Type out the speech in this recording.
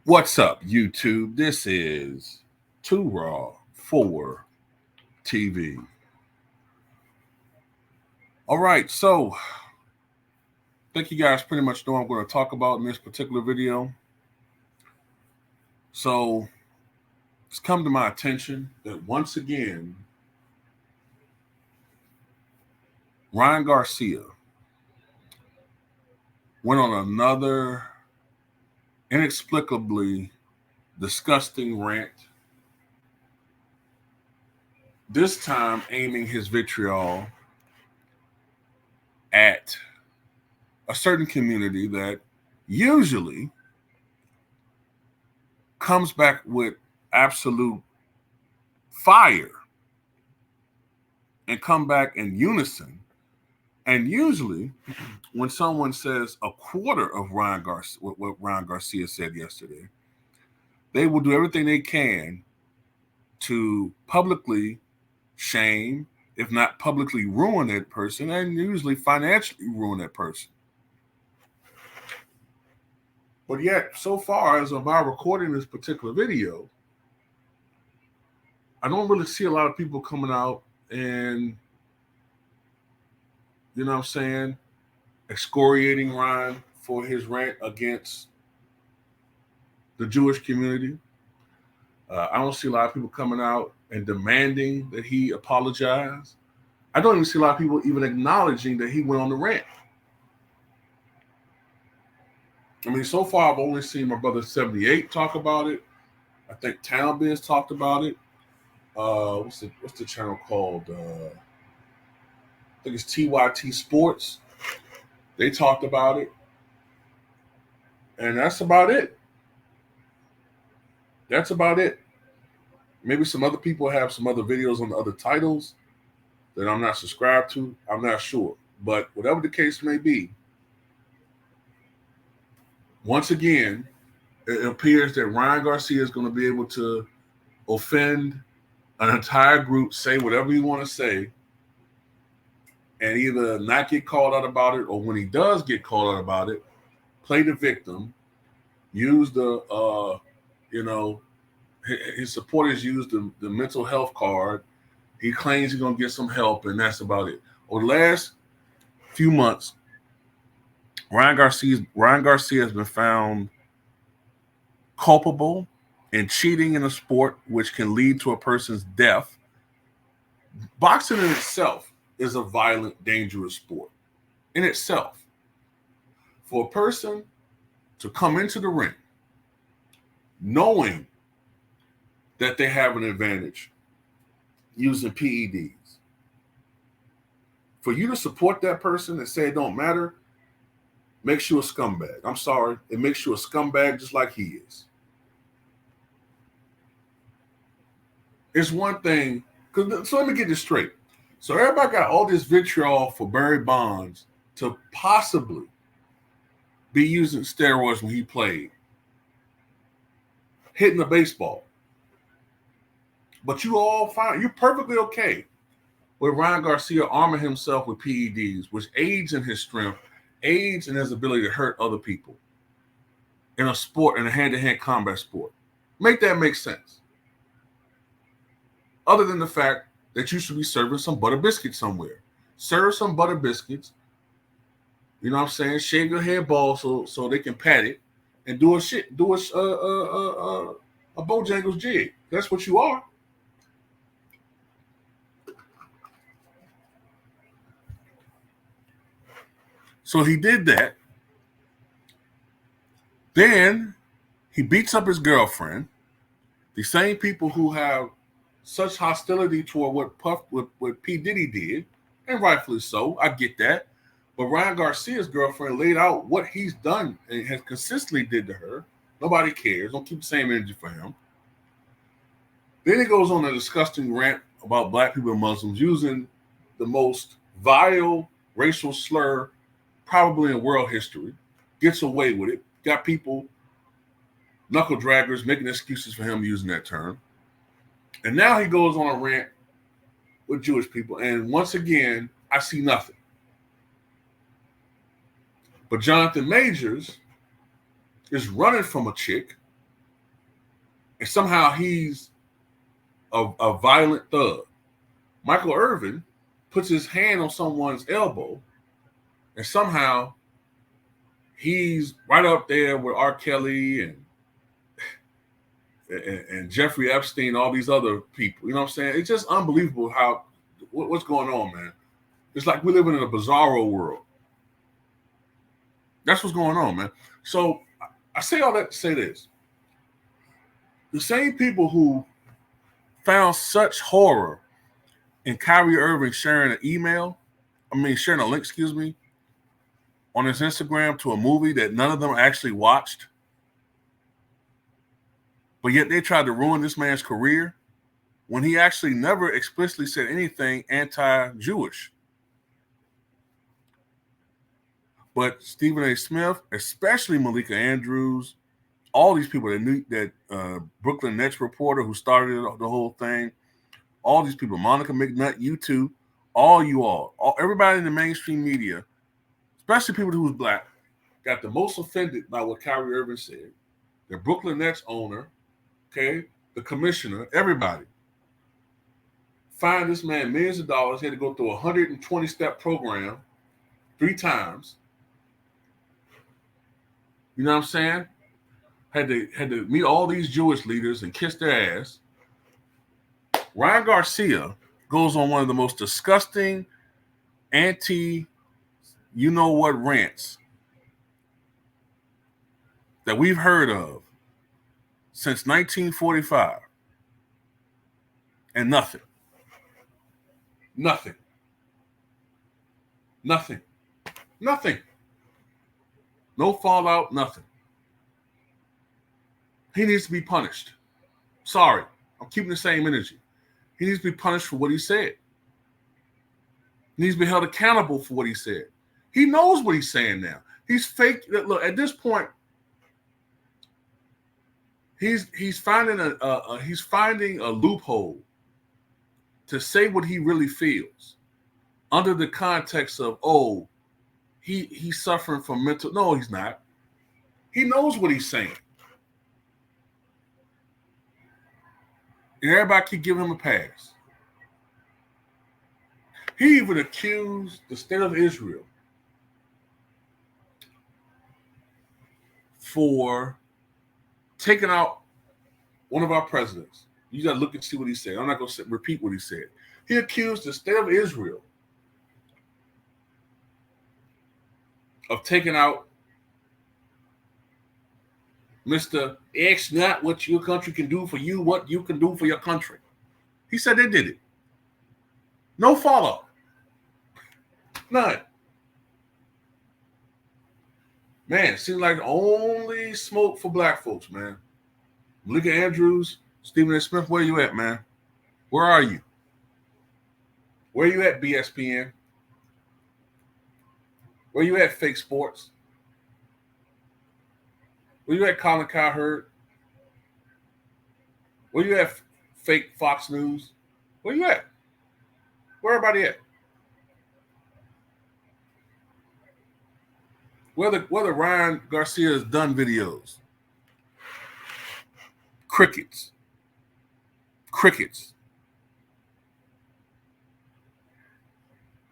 What's up, YouTube? This is Too Raw for TV. All right, so I think you guys pretty much know what I'm going to talk about in this particular video. So it's come to my attention that once again, Ryan Garcia went on another inexplicably disgusting rant, this time aiming his vitriol at a certain community that usually comes back with absolute fire and come back in unison. And usually, when someone says a quarter of what Ryan Garcia said yesterday, they will do everything they can to publicly shame, if not publicly ruin that person, and usually financially ruin that person. But yet, so far as of my recording this particular video, I don't really see a lot of people coming out and, you know what I'm saying, excoriating Ryan for his rant against the Jewish community. I don't see a lot of people coming out and demanding that he apologize. I don't even see a lot of people even acknowledging that he went on the rant. I mean, so far I've only seen my brother 78 talk about it. I think Town Biz talked about it. What's the channel called? I think it's TYT Sports. They talked about it. And that's about it. That's about it. Maybe some other people have some other videos on the other titles that I'm not subscribed to. I'm not sure. But whatever the case may be, once again, it appears that Ryan Garcia is going to be able to offend an entire group, say whatever you want to say, and either not get called out about it, or when he does get called out about it, play the victim, use his supporters use the mental health card. He claims he's going to get some help, and that's about it. Over the last few months, Ryan Garcia has been found culpable in cheating in a sport, which can lead to a person's death. Boxing in itself is a violent, dangerous sport. In itself. For a person to come into the ring knowing that they have an advantage using PEDs, for you to support that person and say it don't matter, makes you a scumbag. I'm sorry. It makes you a scumbag just like he is. It's one thing, so let me get this straight. So everybody got all this vitriol for Barry Bonds to possibly be using steroids when he played, hitting a baseball. But you all fine. You're perfectly okay with Ryan Garcia arming himself with PEDs, which aids in his strength, aids in his ability to hurt other people in a sport, in a hand-to-hand combat sport. Make that make sense. Other than the fact that you should be serving some butter biscuits somewhere. Serve some butter biscuits. You know what I'm saying? Shave your head bald so they can pat it and do a Bojangles jig. That's what you are. So he did that. Then he beats up his girlfriend. The same people who have such hostility toward what P. Diddy did, and rightfully so, I get that. But Ryan Garcia's girlfriend laid out what he's done and has consistently did to her. Nobody cares. Don't keep the same energy for him. Then he goes on a disgusting rant about black people and Muslims using the most vile racial slur probably in world history. Gets away with it. Got people, knuckle draggers, making excuses for him using that term. And now he goes on a rant with Jewish people. And once again, I see nothing. But Jonathan Majors is running from a chick And somehow he's a violent thug. Michael Irvin puts his hand on someone's elbow, and somehow he's right up there with R. Kelly and Jeffrey Epstein, all these other people. You know what I'm saying? It's just unbelievable what's going on, man. It's like we're living in a bizarro world. That's what's going on, man. So I say all that to say this. The same people who found such horror in Kyrie Irving sharing a link, on his Instagram to a movie that none of them actually watched, but yet they tried to ruin this man's career when he actually never explicitly said anything anti-Jewish. But Stephen A. Smith, especially Malika Andrews, all these people that Brooklyn Nets reporter who started the whole thing, all these people, Monica McNutt, you too, everybody in the mainstream media, especially people who was black, got the most offended by what Kyrie Irving said. The Brooklyn Nets owner, okay, the commissioner, everybody. Fined this man millions of dollars. He had to go through a 120-step program 3 times. You know what I'm saying? Had to meet all these Jewish leaders and kiss their ass. Ryan Garcia goes on one of the most disgusting you-know-what rants that we've heard of since 1945. And nothing. No fallout, nothing. He needs to be punished. Sorry, I'm keeping the same energy. He needs to be punished for what he said. He needs to be held accountable for what he said. He knows what he's saying now. He's fake. Look, at this point, he's finding a loophole to say what he really feels under the context of, he's suffering from mental. No, he's not. He knows what he's saying. And everybody keep giving him a pass. He even accused the state of Israel for taking out one of our presidents. You got to look and see what he said. I'm not going to repeat what he said. He accused the state of Israel of taking out Mr. X, not what your country can do for you, what you can do for your country. He said they did it. No follow-up. None. Man, it seems like only smoke for black folks, man. Malika Andrews, Stephen A. Smith, where you at, man? Where are you? Where you at, BSPN? Where you at, Fake Sports? Where you at, Colin Cowherd? Where you at, Fake Fox News? Where you at? Where everybody at? Where the Ryan Garcia's done videos? Crickets.